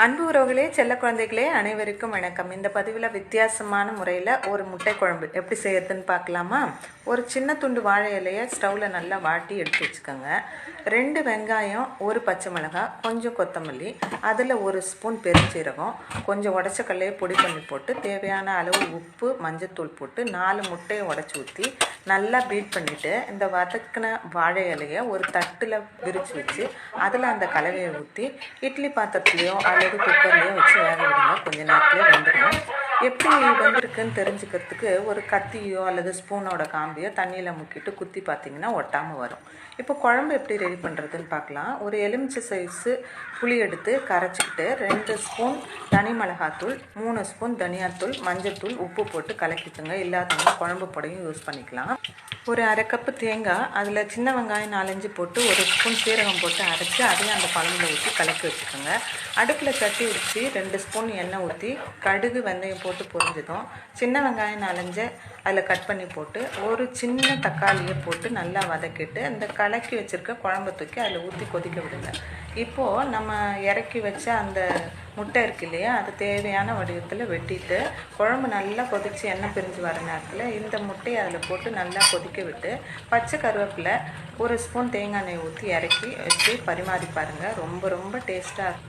அன்பு உறவுகளே, செல்ல குழந்தைகளே, அனைவருக்கும் வணக்கம். இந்த பதிவில் வித்தியாசமான முறையில் ஒரு முட்டை குழம்பு எப்படி செய்யறதுன்னு பார்க்கலாமா? ஒரு சின்ன துண்டு வாழை இலையை ஸ்டவ்வில் நல்லா வாட்டி எடுத்து வச்சுக்கோங்க. 2 வெங்காயம், 1 பச்சை மிளகாய், கொஞ்சம் கொத்தமல்லி, அதில் 1 ஸ்பூன் பெருஞ்சீரகம், கொஞ்சம் உடச்ச கடலையை பொடி பண்ணி போட்டு தேவையான அளவு உப்பு, மஞ்சத்தூள் போட்டு 4 முட்டையை உடச்சி ஊற்றி நல்லா பீட் பண்ணிவிட்டு இந்த வதக்கின வாழை இலையை ஒரு தட்டில் விரித்து வச்சு அதில் அந்த கலவையை ஊற்றி இட்லி பாத்திரத்துலேயோ அல்லது குக்கர்லேயோ வச்சு வேக விடுங்க. கொஞ்சம் நேரத்துலேயே வந்துடும். எப்படி வந்திருக்குன்னு தெரிஞ்சுக்கிறதுக்கு ஒரு கத்தியோ அல்லது ஸ்பூனோட காம்பியோ தண்ணியில் முக்கிட்டு குத்தி பார்த்திங்கன்னா ஒட்டாமல் வரும். இப்போ குழம்பு எப்படி ரெடி பண்ணுறதுன்னு பார்க்கலாம். ஒரு எலுமிச்சை சைஸு புளி எடுத்து கரைச்சிக்கிட்டு 2 ஸ்பூன் தனி மிளகாத்தூள், 3 ஸ்பூன் தனியாத்தூள், மஞ்சத்தூள், உப்பு போட்டு கலக்கிட்டுங்க. இல்லாதவங்க குழம்பு பொடியும் யூஸ் பண்ணிக்கலாம். ஒரு அரை கப்பு தேங்காய், அதில் சின்ன வெங்காயம் 4-5 போட்டு 1 ஸ்பூன் சீரகம் போட்டு அரைச்சி அதையும் அந்த குழம்புல ஊற்றி கலக்கி வச்சுக்கோங்க. அடுப்பில் சட்டி வச்சு 2 ஸ்பூன் எண்ணெய் ஊற்றி கடுகு வெந்தயம் போட்டு பொரிஞ்சதும் சின்ன வெங்காயம் 4-5 அதில் கட் பண்ணி போட்டு ஒரு சின்ன தக்காளியை போட்டு நல்லா வதக்கிட்டு அந்த கலக்கி வச்சுருக்க குழம்பு தூக்கி அதில் ஊற்றி கொதிக்க விடுங்க. இப்போது நம்ம இறக்கி வச்ச அந்த முட்டை இருக்கு இல்லையா, அது தேவையான வடிவத்தில் வெட்டிட்டு குழம்பு நல்லா கொதித்து எண்ணெய் பிரிஞ்சு வர நேரத்தில் இந்த முட்டையை அதில் போட்டு நல்லா கொதிக்க விட்டு பச்சை கருவேப்பிலை 1 ஸ்பூன் தேங்காய் எண்ணெய் ஊற்றி இறக்கி வச்சு பரிமாறி பாருங்கள். ரொம்ப ரொம்ப டேஸ்ட்டாக இருக்கும்.